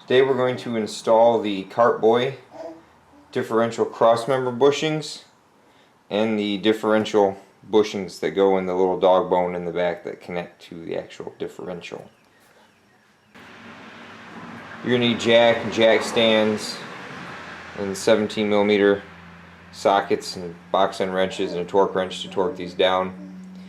Today we're going to install the Cartboy differential crossmember bushings and the differential bushings that go in the little dog bone in the back that connect to the actual differential. You're going to need jack stands, and 17mm sockets and box end wrenches and a torque wrench to torque these down.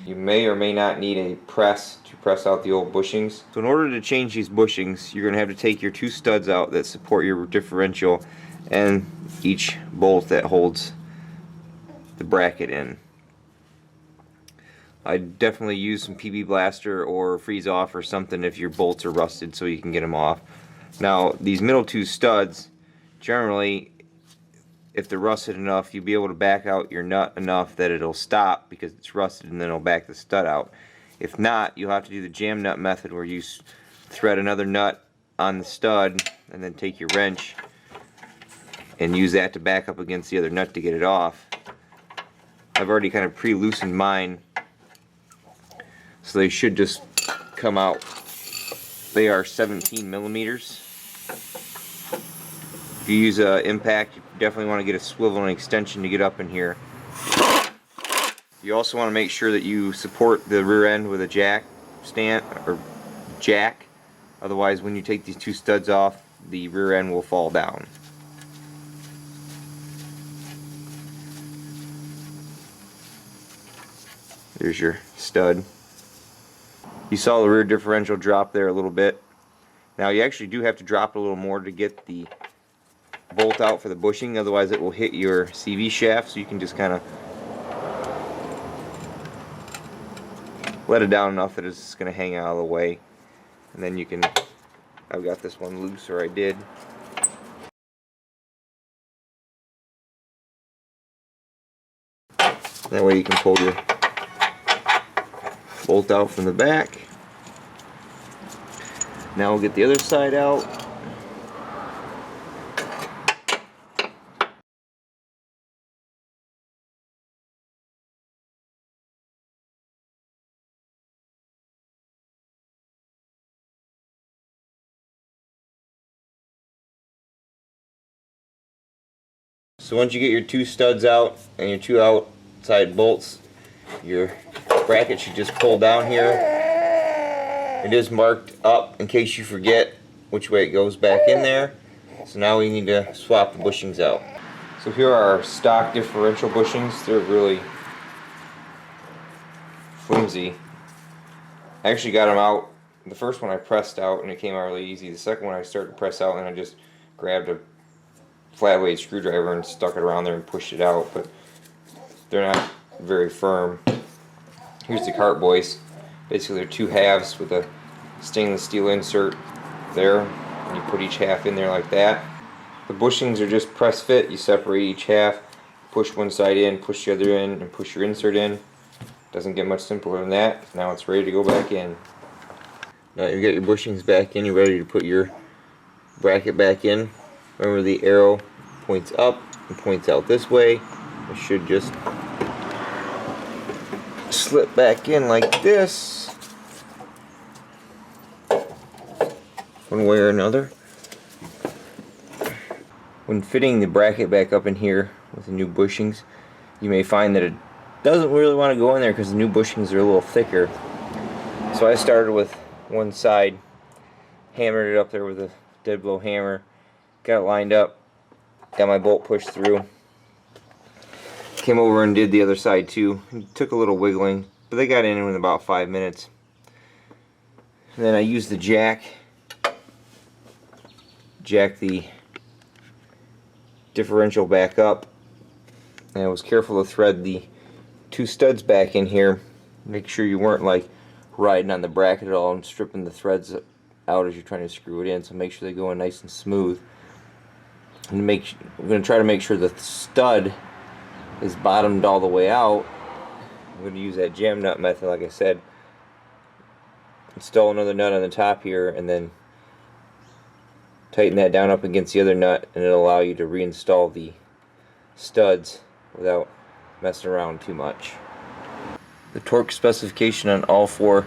You may or may not need a press to press out the old bushings. So in order to change these bushings, you're going to have to take your two studs out that support your differential and each bolt that holds the bracket in. I'd definitely use some PB Blaster or freeze off or something if your bolts are rusted so you can get them off. Now these middle two studs, generally if they're rusted enough, you'll be able to back out your nut enough that it'll stop because it's rusted, and then it'll back the stud out. If not, you'll have to do the jam nut method where you thread another nut on the stud and then take your wrench and use that to back up against the other nut to get it off. I've already kind of pre-loosened mine, so they should just come out. They are 17mm. If you use an impact, you definitely want to get a swivel and extension to get up in here. You also want to make sure that you support the rear end with a jack stand or jack. Otherwise, when you take these two studs off, the rear end will fall down. There's your stud. You saw the rear differential drop there a little bit. Now you actually do have to drop it a little more to get the bolt out for the bushing, otherwise it will hit your CV shaft, so you can just kind of let it down enough that it's going to hang out of the way, and then you can, I've got this one loose, or I did. That way you can pull your bolt out from the back. Now we'll get the other side out. So once you get your two studs out and your two outside bolts, your bracket should just pull down here. It is marked up in case you forget which way it goes back in there. So now we need to swap the bushings out. So here are our stock differential bushings. They're really flimsy. I actually got them out. The first one I pressed out and it came out really easy. The second one I started to press out and I just grabbed a flat blade screwdriver and stuck it around there and pushed it out, but they're not very firm. Here's the Cartboys. Basically they're two halves with a stainless steel insert there, and you put each half in there like that. The bushings are just press fit. You separate each half, push one side in, push the other in, and push your insert in. Doesn't get much simpler than that. Now it's ready to go back in. Now you got your bushings back in, you're ready to put your bracket back in. Remember, the arrow points up and points out this way. It should just slip back in like this, one way or another. When fitting the bracket back up in here with the new bushings, you may find that it doesn't really want to go in there because the new bushings are a little thicker. So I started with one side, hammered it up there with a dead blow hammer, got it lined up, got my bolt pushed through, came over and did the other side too. It took a little wiggling, but they got in about 5 minutes. And then I used the jack the differential back up, and I was careful to thread the two studs back in here. Make sure you weren't like riding on the bracket at all and stripping the threads out as you're trying to screw it in, so make sure they go in nice and smooth. And we're going to try to make sure the stud is bottomed all the way out. I'm going to use that jam nut method, like I said. Install another nut on the top here, and then tighten that down up against the other nut, and it'll allow you to reinstall the studs without messing around too much. The torque specification on all four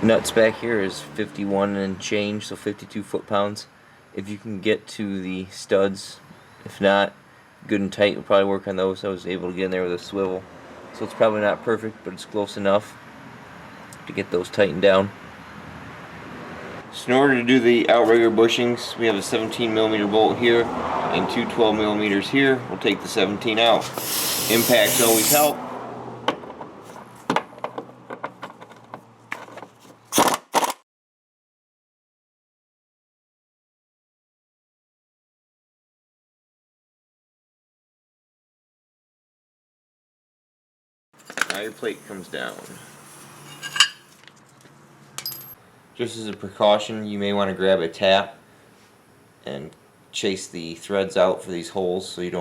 nuts back here is 51 and change, so 52 foot-pounds. If you can get to the studs, if not, good and tight will probably work on those. I was able to get in there with a swivel, so it's probably not perfect, but it's close enough to get those tightened down. So in order to do the Outrigger bushings, we have a 17mm bolt here and two 12mm here. We'll take the 17 out. Impacts always help. Now your plate comes down. Just as a precaution, you may want to grab a tap and chase the threads out for these holes, so you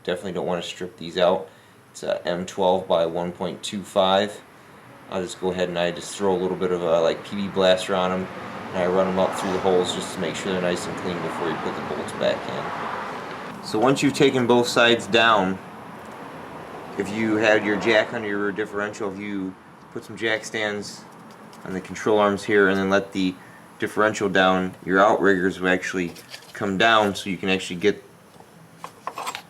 definitely don't want to strip these out. It's a M12 by 1.25. I'll just go ahead and I just throw a little bit of a PB blaster on them, and I run them up through the holes just to make sure they're nice and clean before you put the bolts back in. So once you've taken both sides down, if you had your jack under your rear differential, if you put some jack stands on the control arms here and then let the differential down, your outriggers will actually come down so you can actually get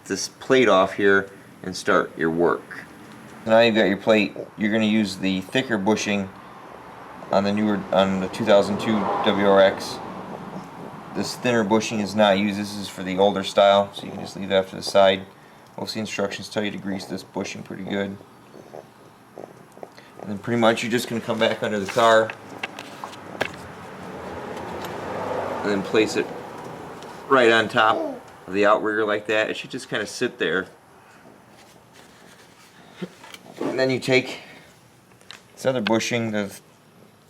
this plate off here and start your work. Now you've got your plate. You're going to use the thicker bushing on the 2002 WRX. This thinner bushing is not used. This is for the older style, so you can just leave that to the side. Most of the instructions tell you to grease this bushing pretty good. And then pretty much you're just going to come back under the car and then place it right on top of the outrigger like that. It should just kind of sit there. And then you take this other bushing, the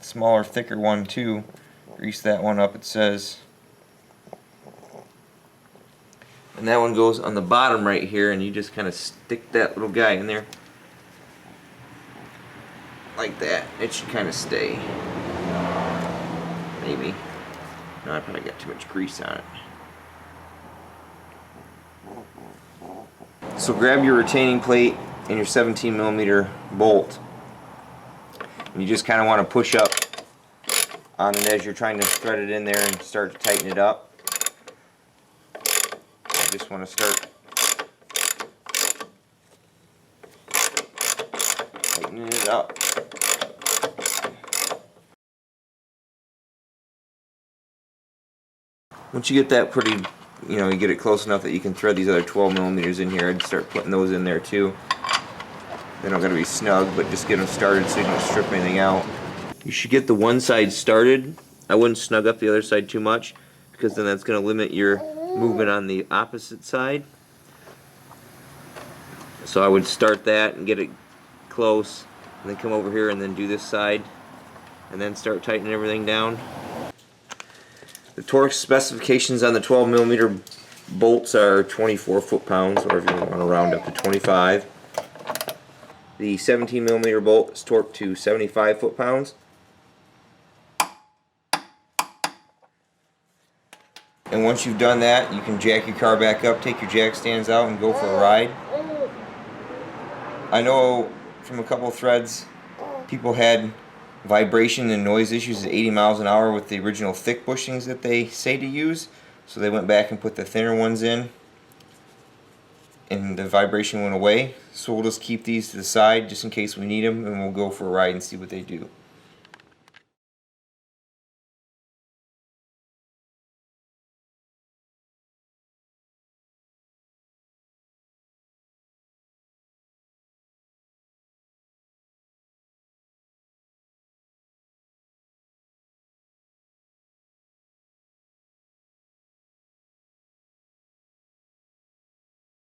smaller, thicker one too, grease that one up, it says. And that one goes on the bottom right here, and you just kind of stick that little guy in there like that. It should kind of stay. Maybe. No, I probably got too much grease on it. So grab your retaining plate and your 17mm bolt, and you just kind of want to push up on it as you're trying to thread it in there and start to tighten it up. You just want to start tightening it up. Once you get that pretty, you get it close enough that you can thread these other 12mm in here, and start putting those in there too. They're not going to be snug, but just get them started so you don't strip anything out. You should get the one side started. I wouldn't snug up the other side too much, because then that's going to limit your movement on the opposite side. So I would start that and get it close, and then come over here and then do this side, and then start tightening everything down. The torque specifications on the 12mm bolts are 24 foot-pounds, or if you want to round up to 25. The 17mm bolt is torqued to 75 foot-pounds. And once you've done that, you can jack your car back up, take your jack stands out, and go for a ride. I know from a couple of threads, people had vibration and noise issues at 80 miles an hour with the original thick bushings that they say to use, so they went back and put the thinner ones in, and the vibration went away. So we'll just keep these to the side just in case we need them, and we'll go for a ride and see what they do.